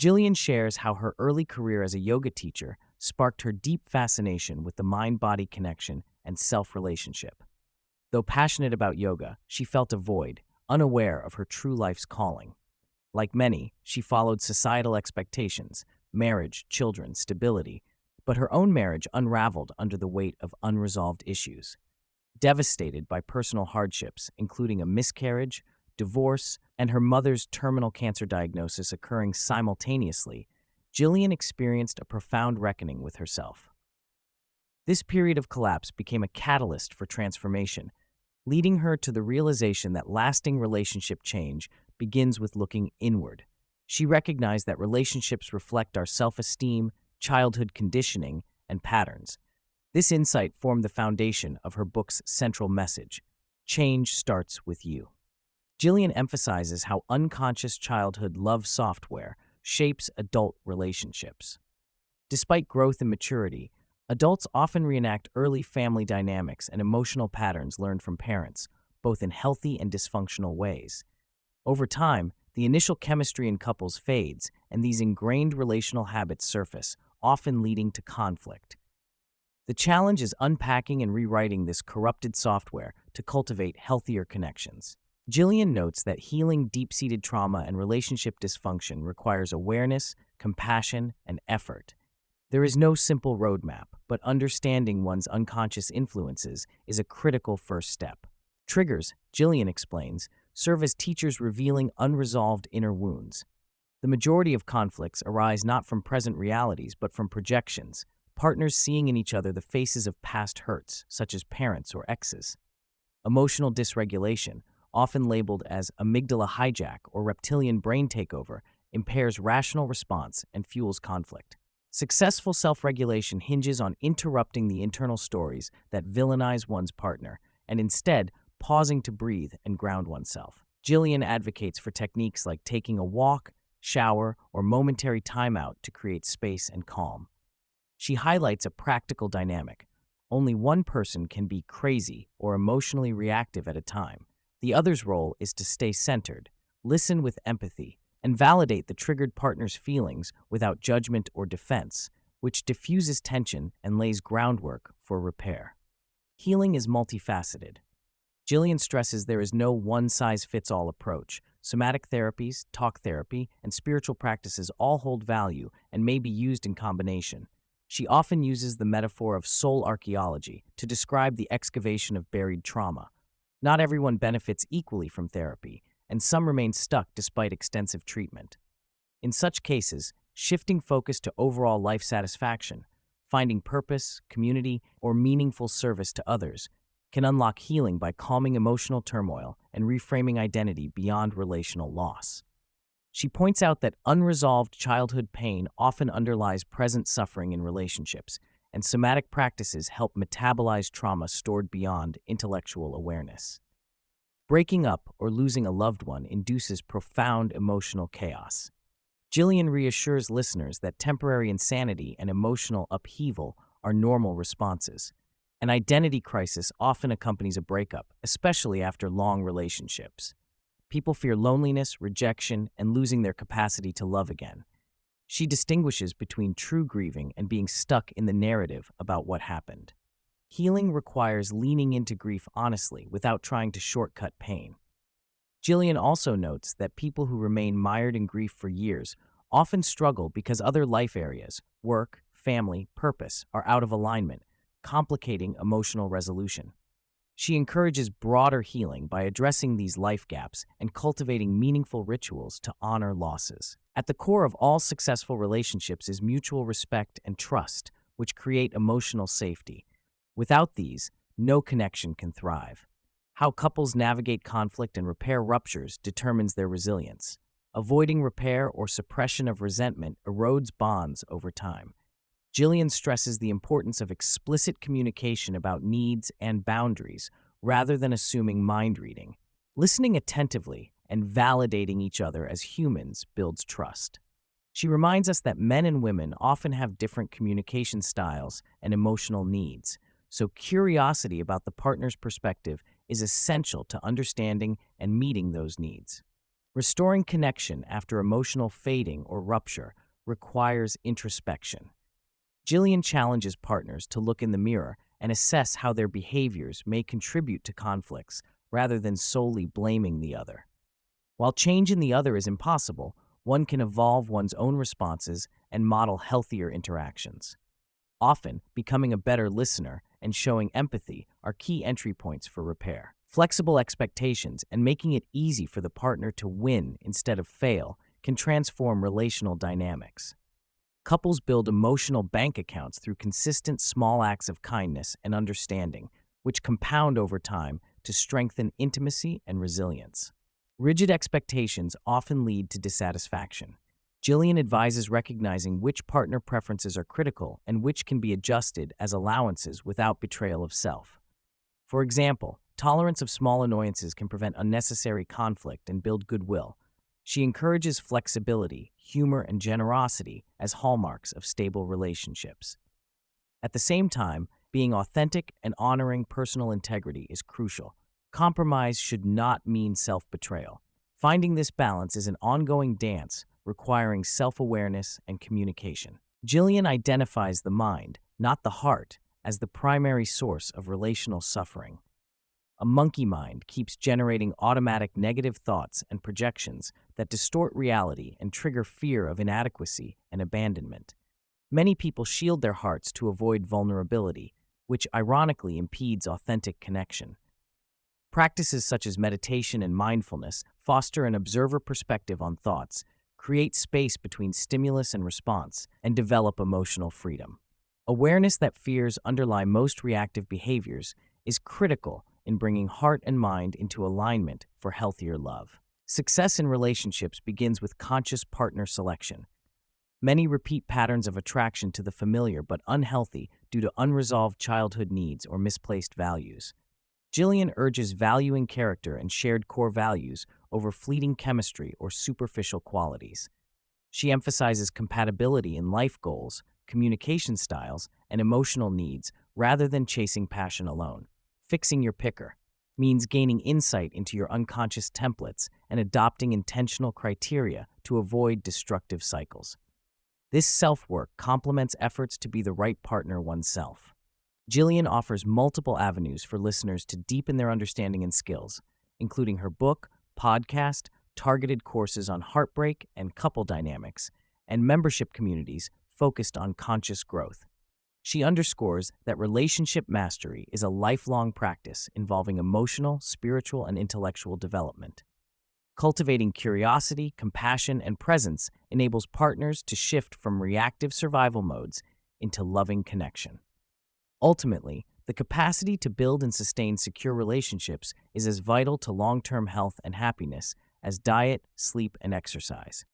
Jillian shares how her early career as a yoga teacher sparked her deep fascination with the mind-body connection and self-relationship. Though passionate about yoga, she felt a void, unaware of her true life's calling. Like many, she followed societal expectations, marriage, children, stability, but her own marriage unraveled under the weight of unresolved issues. Devastated by personal hardships, including a miscarriage, divorce, and her mother's terminal cancer diagnosis occurring simultaneously, Jillian experienced a profound reckoning with herself. This period of collapse became a catalyst for transformation, leading her to the realization that lasting relationship change begins with looking inward. She recognized that relationships reflect our self-esteem, childhood conditioning, and patterns. This insight formed the foundation of her book's central message: change starts with you. Jillian emphasizes how unconscious childhood love software shapes adult relationships. Despite growth and maturity, adults often reenact early family dynamics and emotional patterns learned from parents, both in healthy and dysfunctional ways. Over time, the initial chemistry in couples fades, and these ingrained relational habits surface, often leading to conflict. The challenge is unpacking and rewriting this corrupted software to cultivate healthier connections. Jillian notes that healing deep-seated trauma and relationship dysfunction requires awareness, compassion, and effort. There is no simple roadmap, but understanding one's unconscious influences is a critical first step. Triggers, Jillian explains, serve as teachers revealing unresolved inner wounds. The majority of conflicts arise not from present realities, but from projections, partners seeing in each other the faces of past hurts, such as parents or exes. Emotional dysregulation, often labeled as amygdala hijack or reptilian brain takeover, impairs rational response and fuels conflict. Successful self-regulation hinges on interrupting the internal stories that villainize one's partner and instead pausing to breathe and ground oneself. Jillian advocates for techniques like taking a walk, shower, or momentary timeout to create space and calm. She highlights a practical dynamic. Only one person can be crazy or emotionally reactive at a time. The other's role is to stay centered, listen with empathy, and validate the triggered partner's feelings without judgment or defense, which diffuses tension and lays groundwork for repair. Healing is multifaceted. Jillian stresses there is no one-size-fits-all approach. Somatic therapies, talk therapy, and spiritual practices all hold value and may be used in combination. She often uses the metaphor of soul archaeology to describe the excavation of buried trauma. Not everyone benefits equally from therapy, and some remain stuck despite extensive treatment. In such cases, shifting focus to overall life satisfaction, finding purpose, community, or meaningful service to others can unlock healing by calming emotional turmoil and reframing identity beyond relational loss. She points out that unresolved childhood pain often underlies present suffering in relationships, and somatic practices help metabolize trauma stored beyond intellectual awareness. Breaking up or losing a loved one induces profound emotional chaos. Jillian reassures listeners that temporary insanity and emotional upheaval are normal responses. An identity crisis often accompanies a breakup, especially after long relationships. People fear loneliness, rejection, and losing their capacity to love again. She distinguishes between true grieving and being stuck in the narrative about what happened. Healing requires leaning into grief honestly without trying to shortcut pain. Jillian also notes that people who remain mired in grief for years often struggle because other life areas, work, family, purpose, are out of alignment, complicating emotional resolution. She encourages broader healing by addressing these life gaps and cultivating meaningful rituals to honor losses. At the core of all successful relationships is mutual respect and trust, which create emotional safety. Without these, no connection can thrive. How couples navigate conflict and repair ruptures determines their resilience. Avoiding repair or suppression of resentment erodes bonds over time. Jillian stresses the importance of explicit communication about needs and boundaries rather than assuming mind reading. Listening attentively and validating each other as humans builds trust. She reminds us that men and women often have different communication styles and emotional needs, so curiosity about the partner's perspective is essential to understanding and meeting those needs. Restoring connection after emotional fading or rupture requires introspection. Jillian challenges partners to look in the mirror and assess how their behaviors may contribute to conflicts rather than solely blaming the other. While change in the other is impossible, one can evolve one's own responses and model healthier interactions. Often, becoming a better listener and showing empathy are key entry points for repair. Flexible expectations and making it easy for the partner to win instead of fail can transform relational dynamics. Couples build emotional bank accounts through consistent small acts of kindness and understanding, which compound over time to strengthen intimacy and resilience. Rigid expectations often lead to dissatisfaction. Jillian advises recognizing which partner preferences are critical and which can be adjusted as allowances without betrayal of self. For example, tolerance of small annoyances can prevent unnecessary conflict and build goodwill. She encourages flexibility, humor, and generosity as hallmarks of stable relationships. At the same time, being authentic and honoring personal integrity is crucial. Compromise should not mean self-betrayal. Finding this balance is an ongoing dance requiring self-awareness and communication. Jillian identifies the mind, not the heart, as the primary source of relational suffering. A monkey mind keeps generating automatic negative thoughts and projections that distort reality and trigger fear of inadequacy and abandonment. Many people shield their hearts to avoid vulnerability, which ironically impedes authentic connection. Practices such as meditation and mindfulness foster an observer perspective on thoughts, create space between stimulus and response, and develop emotional freedom. Awareness that fears underlie most reactive behaviors is critical in bringing heart and mind into alignment for healthier love. Success in relationships begins with conscious partner selection. Many repeat patterns of attraction to the familiar but unhealthy due to unresolved childhood needs or misplaced values. Jillian urges valuing character and shared core values over fleeting chemistry or superficial qualities. She emphasizes compatibility in life goals, communication styles, and emotional needs rather than chasing passion alone. Fixing your picker means gaining insight into your unconscious templates and adopting intentional criteria to avoid destructive cycles. This self-work complements efforts to be the right partner oneself. Jillian offers multiple avenues for listeners to deepen their understanding and skills, including her book, podcast, targeted courses on heartbreak and couple dynamics, and membership communities focused on conscious growth. She underscores that relationship mastery is a lifelong practice involving emotional, spiritual, and intellectual development. Cultivating curiosity, compassion, and presence enables partners to shift from reactive survival modes into loving connection. Ultimately, the capacity to build and sustain secure relationships is as vital to long-term health and happiness as diet, sleep, and exercise.